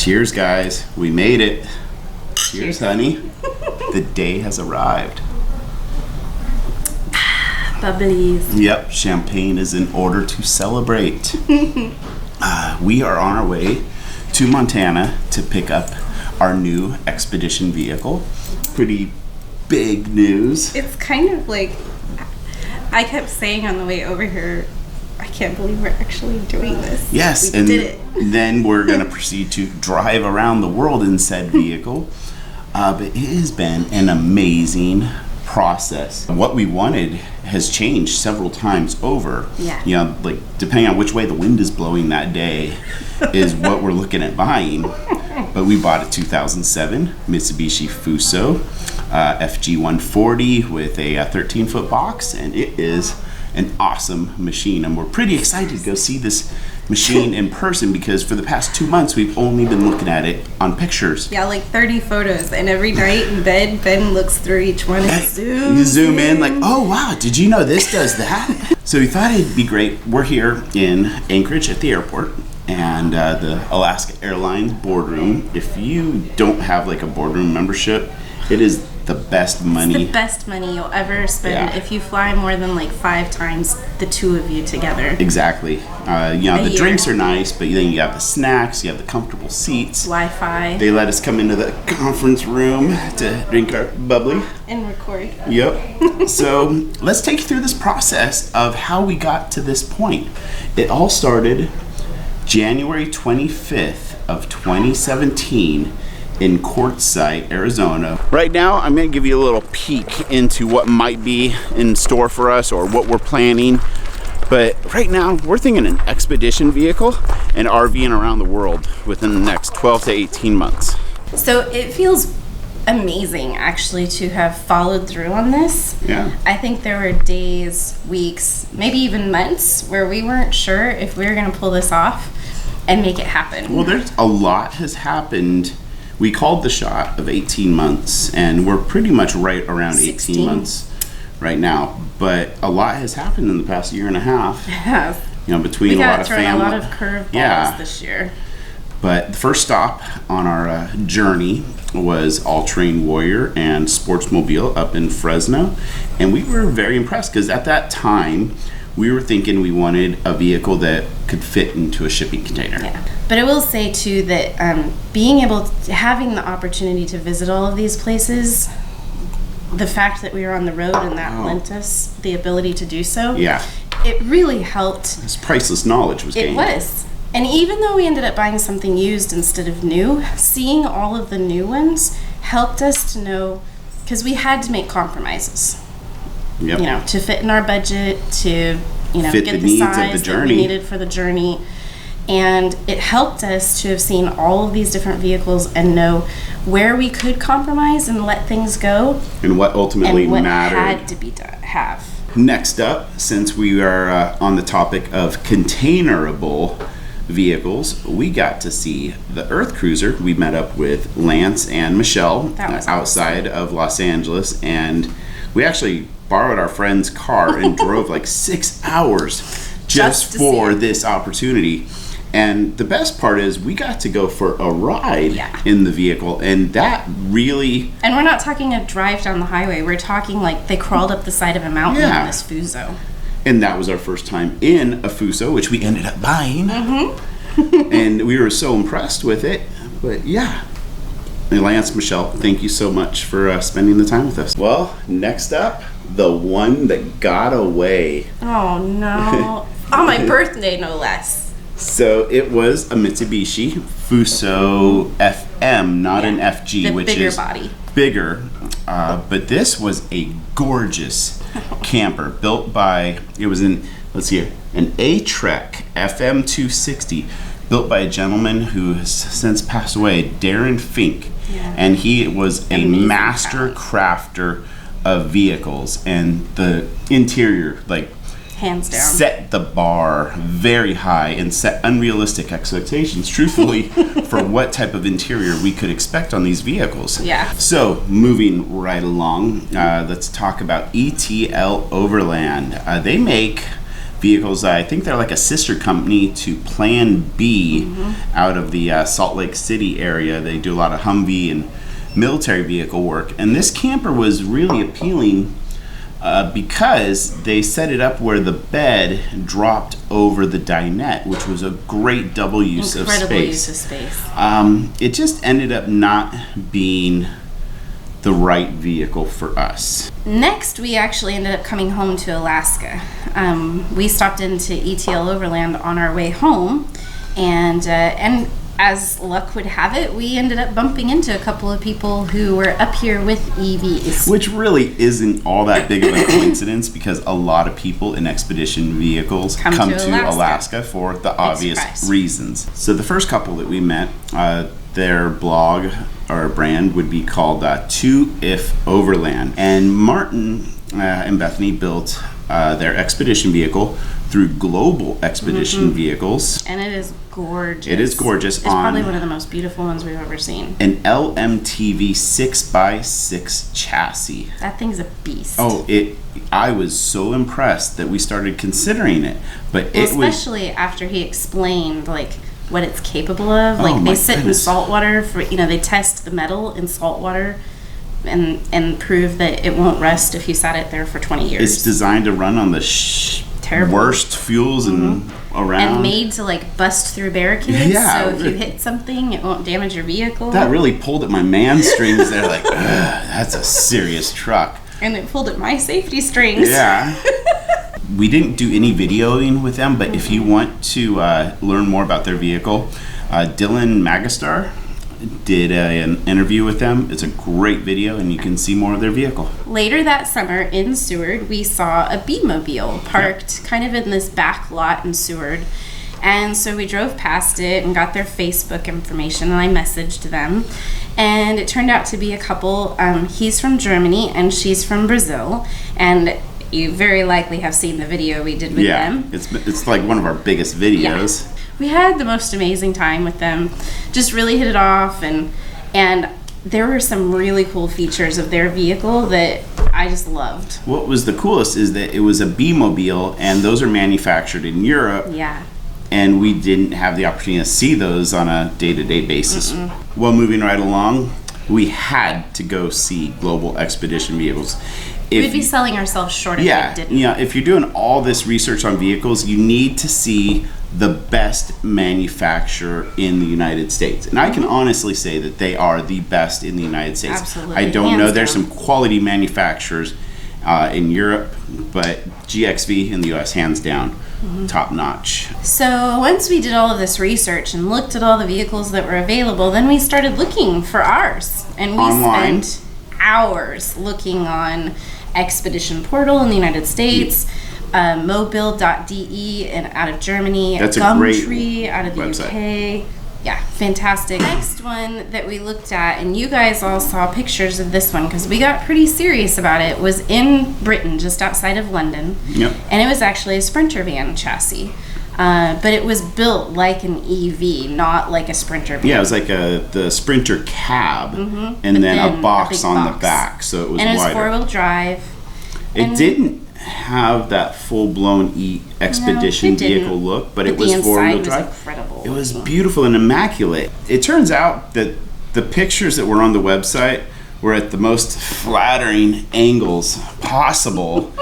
Cheers, guys. We made it. Cheers, honey. The day has arrived. Bubblies. Yep, champagne is in order to celebrate. We are on our way to Montana to pick up our new expedition vehicle. Pretty big news. It's kind of like, I kept saying on the way over here, I can't believe we're actually doing this. Yes, we and did it. Then we're going to proceed to drive around the world in said vehicle. But it has been an amazing process. What we wanted has changed several times over. Yeah. You know, like depending on which way the wind is blowing that day is what we're looking at buying. But we bought a 2007 Mitsubishi Fuso FG140 with a 13-foot box, and it is an awesome machine. And we're pretty excited to go see this machine in person because for the past 2 months we've only been looking at it on pictures. Yeah, like 30 photos, and every night in bed, Ben looks through each one and You zoom in like, oh wow, did you know this does that? So we thought it'd be great. We're here in Anchorage at the airport and the Alaska Airlines boardroom. If you don't have like a boardroom membership, it is the best money. It's the best money you'll ever spend if you fly more than like 5 times the two of you together. Exactly. You know, the drinks are nice, but then you have the snacks, you have the comfortable seats. Wi-Fi. They let us come into the conference room to drink our bubbly. And record. Yep. So let's take you through this process of how we got to this point. It all started January 25th of 2017 in Quartzsite, Arizona. Right now, I'm gonna give you a little peek into what might be in store for us or what we're planning. But right now, we're thinking an expedition vehicle and RVing around the world within the next 12 to 18 months. So it feels amazing actually to have followed through on this. Yeah. I think there were days, weeks, maybe even months where we weren't sure if we were gonna pull this off and make it happen. Well, there's a lot has happened. We called the shot of 18 months, and we're pretty much right around 16. 18 months right now. But a lot has happened in the past year and a half. Yeah. You know, between We a lot got of thrown family. a lot of curveballs this year. But the first stop on our journey was All-Terrain Warrior and Sportsmobile up in Fresno. And we were very impressed because at that time, we were thinking we wanted a vehicle that could fit into a shipping container. Yeah. But I will say too that being able to, having the opportunity to visit all of these places, the fact that we were on the road and that lent us the ability to do so, it really helped. This priceless knowledge was gained. It was. And even though we ended up buying something used instead of new, seeing all of the new ones helped us to know, because we had to make compromises. Yep. You know, to fit in our budget, to, you know, Fit get the the needs of size the that journey. we needed for the journey. And it helped us to have seen all of these different vehicles and know where we could compromise and let things go. And what ultimately and what mattered. had to be done, Next up, since we are on the topic of containerable vehicles, we got to see the Earth Cruiser. We met up with Lance and Michelle outside of Los Angeles, and we actually borrowed our friend's car and drove like 6 hours just for this opportunity. And the best part is we got to go for a ride in the vehicle, and that really... And we're not talking a drive down the highway. We're talking like they crawled up the side of a mountain in this Fuso. And that was our first time in a Fuso, which we ended up buying. And we were so impressed with it. But yeah. And Lance, Michelle, thank you so much for spending the time with us. Well, next up, the one that got away. Oh, no. On my birthday, no less. So it was a Mitsubishi Fuso FM, not an FG, which bigger is body. Bigger. But this was a gorgeous camper built by, it was an A-Trek FM 260 built by a gentleman who has since passed away, Darren Fink. Yeah. And he was a Amazing master crafter of vehicles, and the interior, like, hands down, set the bar very high and set unrealistic expectations, truthfully, for what type of interior we could expect on these vehicles. Yeah. So, moving right along, let's talk about ETL Overland. They make vehicles. I think they're like a sister company to Plan B out of the Salt Lake City area. They do a lot of Humvee and military vehicle work. And this camper was really appealing because they set it up where the bed dropped over the dinette, which was a great double use of space. Incredible use of space. It just ended up not being the right vehicle for us. Next, we actually ended up coming home to Alaska. We stopped into ETL Overland on our way home, and as luck would have it, we ended up bumping into a couple of people who were up here with EVs. Which really isn't all that big of a coincidence, because a lot of people in expedition vehicles come to Alaska for the obvious reasons. So the first couple that we met, their blog or brand would be called 2IF Overland. And Martin and Bethany built their expedition vehicle through Global Expedition Vehicles. And it is gorgeous. It is gorgeous. It's probably one of the most beautiful ones we've ever seen. An LMTV 6x6 chassis. That thing's a beast. Oh, I was so impressed that we started considering it. But especially after he explained like what it's capable of. Like they sit in salt water for, they test the metal in salt water and prove that it won't rust if you sat it there for 20 years. It's designed to run on the worst fuels and around. And made to like bust through barricades. Yeah. So if you hit something, it won't damage your vehicle. That really pulled at my man strings there. Like, that's a serious truck. And it pulled at my safety strings. Yeah. We didn't do any videoing with them, but if you want to learn more about their vehicle, Dylan Magastar did an interview with them. It's a great video, and you can see more of their vehicle. Later that summer in Seward, we saw a B-Mobile parked kind of in this back lot in Seward. And so we drove past it and got their Facebook information, and I messaged them. And it turned out to be a couple. He's from Germany, and she's from Brazil. And you very likely have seen the video we did with them. It's like one of our biggest videos. Yeah. We had the most amazing time with them. Just really hit it off, and there were some really cool features of their vehicle that I just loved. What was the coolest is that it was a B-Mobile, and those are manufactured in Europe. Yeah. And we didn't have the opportunity to see those on a day-to-day basis. Well, moving right along, we had to go see Global Expedition Vehicles. We'd be selling ourselves short if we didn't. Yeah, if you're doing all this research on vehicles, you need to see the best manufacturer in the United States. And I can honestly say that they are the best in the United States. Absolutely. I don't know. There's some quality manufacturers in Europe, but GXV in the US, hands down, top notch. So once we did all of this research and looked at all the vehicles that were available, then we started looking for ours. And we spent hours looking on Expedition Portal in the United States, mobile.de and out of Germany, that's Gumtree out of the website. UK. Yeah, fantastic. Next one that we looked at, and you guys all saw pictures of this one because we got pretty serious about it, was in Britain, just outside of London. Yep. And it was actually a Sprinter van chassis. But it was built like an EV, not like a Sprinter van. Yeah, it was like the Sprinter cab, and then a box on the back, so it was wider. And it was four-wheel drive. It didn't have that full-blown Expedition vehicle look, but it was four-wheel drive. Was incredible. It was beautiful and immaculate. It turns out that the pictures that were on the website were at the most flattering angles possible,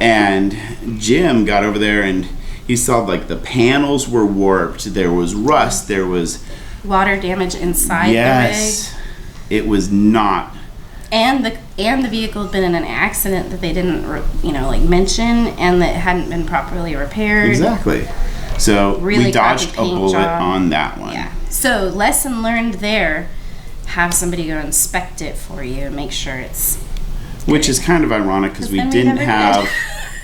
and Jim got over there and he saw like the panels were warped, there was rust, there was water damage inside the rig. It was not. And the vehicle had been in an accident that they didn't mention, and that hadn't been properly repaired. Exactly. So really we dodged a bullet on that one. Yeah. So lesson learned there, have somebody go inspect it for you and make sure it's good. Which is kind of ironic because we didn't have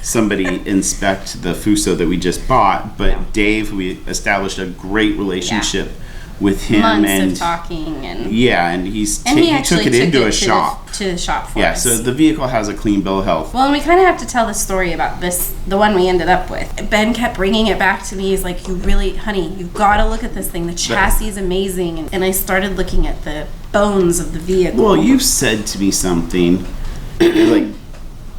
somebody inspect the Fuso that we just bought, but Dave, we established a great relationship with him. Months of talking and he took it into a shop. To the shop for us. So the vehicle has a clean bill of health. Well, and we kind of have to tell the story about the one we ended up with. Ben kept bringing it back to me. He's like, honey, you gotta look at this thing. The chassis is amazing. And I started looking at the bones of the vehicle. Well, you've said to me something like,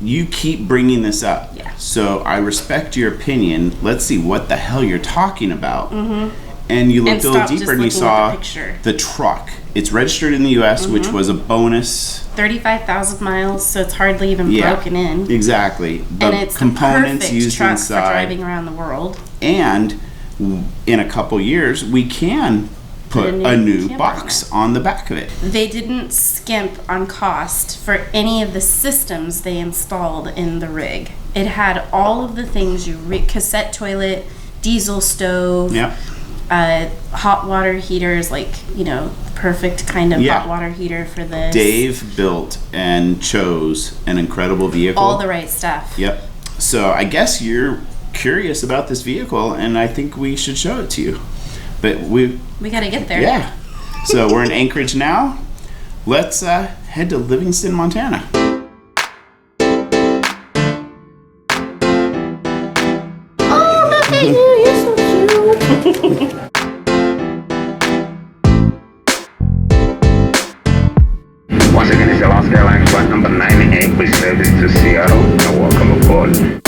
you keep bringing this up. Yeah. So I respect your opinion. Let's see what the hell you're talking about. And you looked a little deeper and you saw the truck. It's registered in the U.S., which was a bonus. 35,000 miles, so it's hardly even broken in. Exactly. The and it's components the used truck inside. for driving around the world. And in a couple years, we can put a new box on the back of it. They didn't skimp on cost for any of the systems they installed in the rig. It had all of the things cassette toilet, diesel stove, hot water heaters, like, perfect kind of hot water heater for this. Dave built and chose an incredible vehicle. All the right stuff. Yep. So I guess you're curious about this vehicle, and I think we should show it to you. But we got to get there. Yeah. So we're in Anchorage now. Let's head to Livingston, Montana. Oh, look at you. You're so cute. Once again, it's your Lost Airlines flight number 98 with service to Seattle, and welcome aboard.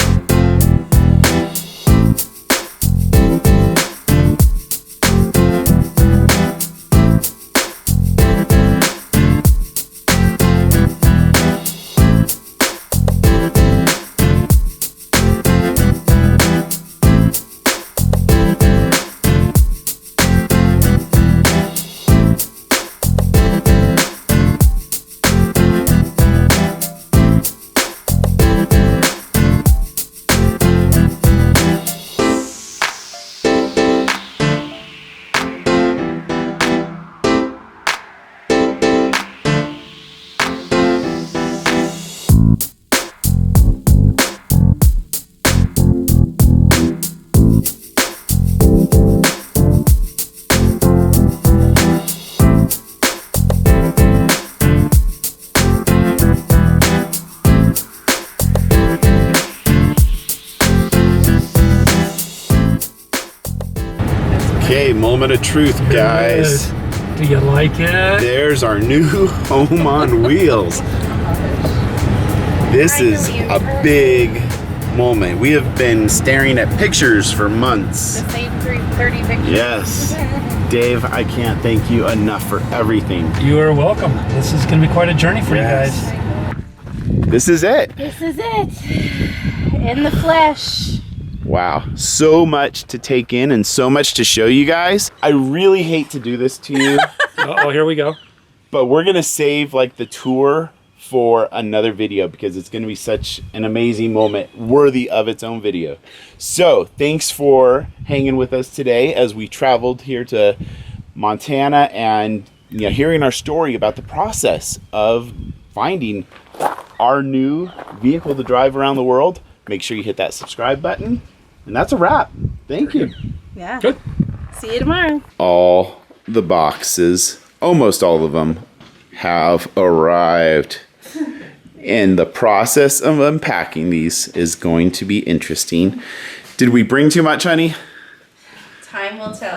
Okay, moment of truth, guys. Do you like it? There's our new home on wheels. This is a big moment. We have been staring at pictures for months. The same 30 pictures. Yes. Dave, I can't thank you enough for everything. You are welcome. This is going to be quite a journey for you guys. This is it. This is it. In the flesh. Wow, so much to take in and so much to show you guys. I really hate to do this to you. Oh, here we go. But we're gonna save like the tour for another video because it's gonna be such an amazing moment worthy of its own video. So thanks for hanging with us today as we traveled here to Montana and hearing our story about the process of finding our new vehicle to drive around the world. Make sure you hit that subscribe button. And that's a wrap. Thank you. Yeah. Good. See you tomorrow. All the boxes, almost all of them, have arrived. And the process of unpacking these is going to be interesting. Did we bring too much, honey? Time will tell.